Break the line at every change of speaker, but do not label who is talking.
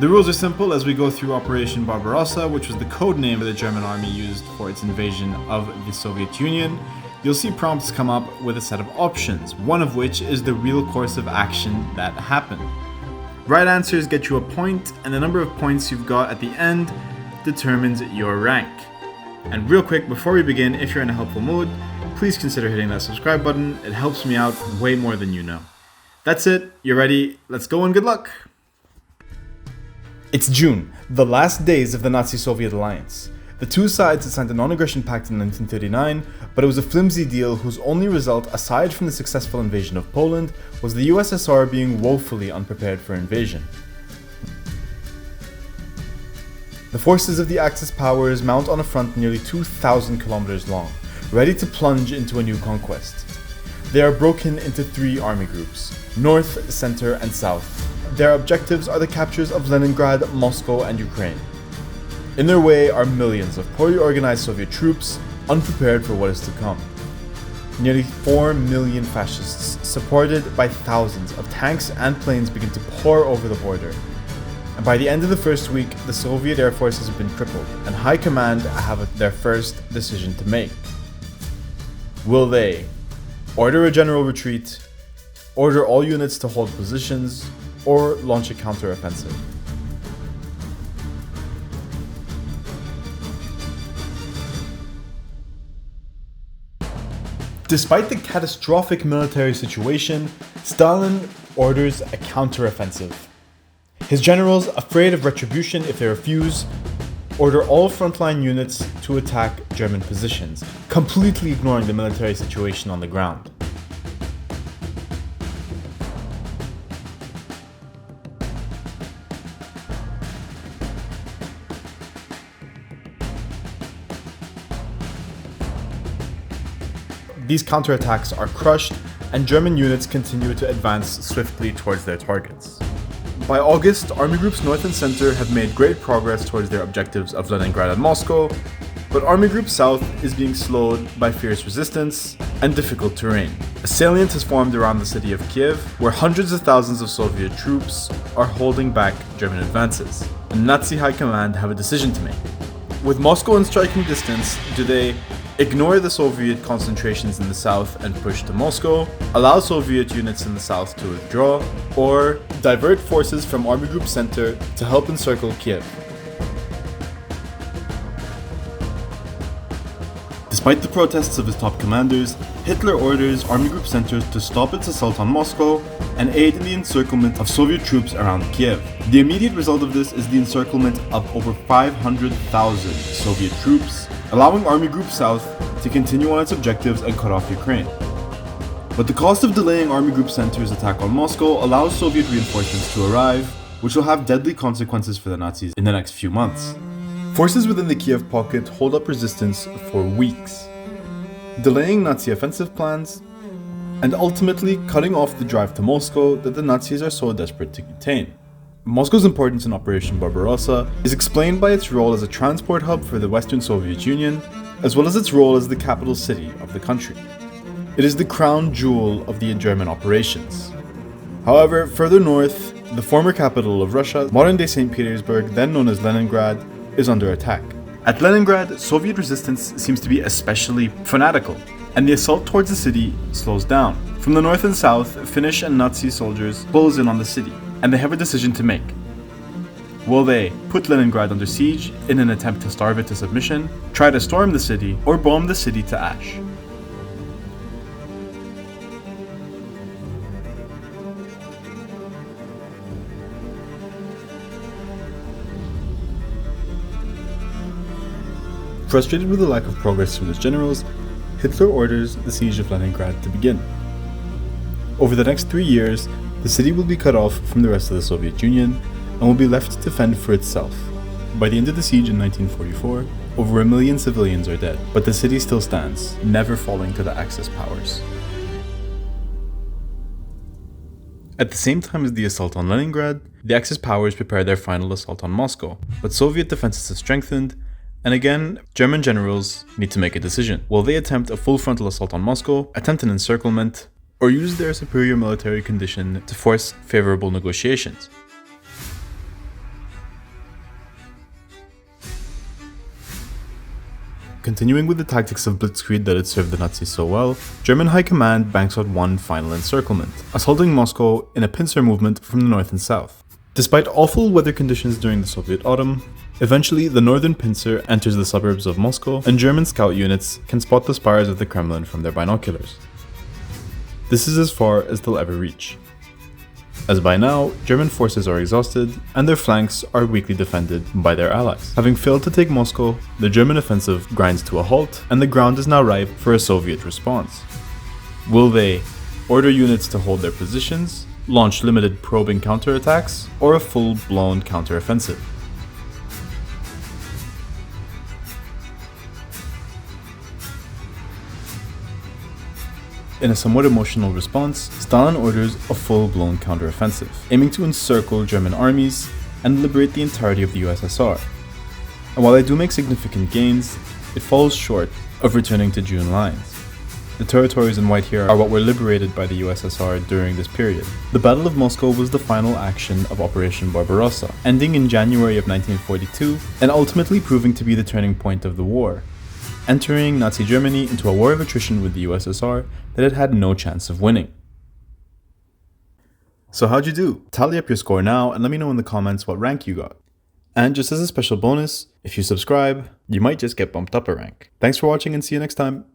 The rules are simple as we go through Operation Barbarossa, which was the code name that the German army used for its invasion of the Soviet Union. You'll see prompts come up with a set of options, one of which is the real course of action that happened. Right answers get you a point, and the number of points you've got at the end determines your rank. And real quick, before we begin, if you're in a helpful mood, please consider hitting that subscribe button. It helps me out way more than you know. That's it, you're ready, let's go and good luck! It's June, the last days of the Nazi-Soviet alliance. The two sides had signed a non-aggression pact in 1939, but it was a flimsy deal whose only result, aside from the successful invasion of Poland, was the USSR being woefully unprepared for invasion. The forces of the Axis powers mount on a front nearly 2,000 kilometers long, ready to plunge into a new conquest. They are broken into three army groups: North, Center, and South. Their objectives are the captures of Leningrad, Moscow, and Ukraine. In their way are millions of poorly organized Soviet troops, unprepared for what is to come. Nearly 4 million fascists, supported by thousands of tanks and planes, begin to pour over the border. And by the end of the first week, the Soviet Air Force has been crippled, and High Command have their first decision to make. Will they order a general retreat, order all units to hold positions, or launch a counter-offensive? Despite the catastrophic military situation, Stalin orders a counter-offensive. His generals, afraid of retribution if they refuse, order all frontline units to attack German positions, completely ignoring the military situation on the ground. These counterattacks are crushed, and German units continue to advance swiftly towards their targets. By August, Army Groups North and Center have made great progress towards their objectives of Leningrad and Moscow, but Army Group South is being slowed by fierce resistance and difficult terrain. A salient has formed around the city of Kiev, where hundreds of thousands of Soviet troops are holding back German advances. And Nazi High Command have a decision to make. With Moscow in striking distance, do they ignore the Soviet concentrations in the south and push to Moscow, allow Soviet units in the south to withdraw, or divert forces from Army Group Center to help encircle Kiev? Despite the protests of his top commanders, Hitler orders Army Group Center to stop its assault on Moscow and aid in the encirclement of Soviet troops around Kiev. The immediate result of this is the encirclement of over 500,000 Soviet troops, allowing Army Group South to continue on its objectives and cut off Ukraine. But the cost of delaying Army Group Center's attack on Moscow allows Soviet reinforcements to arrive, which will have deadly consequences for the Nazis in the next few months. Forces within the Kiev pocket hold up resistance for weeks, delaying Nazi offensive plans and ultimately cutting off the drive to Moscow that the Nazis are so desperate to contain. Moscow's importance in Operation Barbarossa is explained by its role as a transport hub for the Western Soviet Union, as well as its role as the capital city of the country. It is the crown jewel of the German operations. However, further north, the former capital of Russia, modern-day St. Petersburg, then known as Leningrad, is under attack. At Leningrad, Soviet resistance seems to be especially fanatical, and the assault towards the city slows down. From the north and south, Finnish and Nazi soldiers close in on the city, and they have a decision to make. Will they put Leningrad under siege in an attempt to starve it to submission, try to storm the city, or bomb the city to ash? Frustrated with the lack of progress from his generals, Hitler orders the siege of Leningrad to begin. Over the next 3 years, the city will be cut off from the rest of the Soviet Union and will be left to fend for itself. By the end of the siege in 1944, over 1 million civilians are dead, but the city still stands, never falling to the Axis powers. At the same time as the assault on Leningrad, the Axis powers prepare their final assault on Moscow, but Soviet defenses have strengthened, and again, German generals need to make a decision. Will they attempt a full frontal assault on Moscow, attempt an encirclement, or use their superior military condition to force favorable negotiations? Continuing with the tactics of blitzkrieg that had served the Nazis so well, German High Command banks out one final encirclement, assaulting Moscow in a pincer movement from the north and south. Despite awful weather conditions during the Soviet autumn, eventually the northern pincer enters the suburbs of Moscow, and German scout units can spot the spires of the Kremlin from their binoculars. This is as far as they'll ever reach, as by now, German forces are exhausted and their flanks are weakly defended by their allies. Having failed to take Moscow, the German offensive grinds to a halt and the ground is now ripe for a Soviet response. Will they order units to hold their positions, launch limited probing counterattacks, or a full-blown counteroffensive? In a somewhat emotional response, Stalin orders a full-blown counteroffensive, aiming to encircle German armies and liberate the entirety of the USSR. And while they do make significant gains, it falls short of returning to June lines. The territories in white here are what were liberated by the USSR during this period. The Battle of Moscow was the final action of Operation Barbarossa, ending in January of 1942 and ultimately proving to be the turning point of the war, entering Nazi Germany into a war of attrition with the USSR that it had no chance of winning. So how'd you do? Tally up your score now and let me know in the comments what rank you got. And just as a special bonus, if you subscribe, you might just get bumped up a rank. Thanks for watching and see you next time.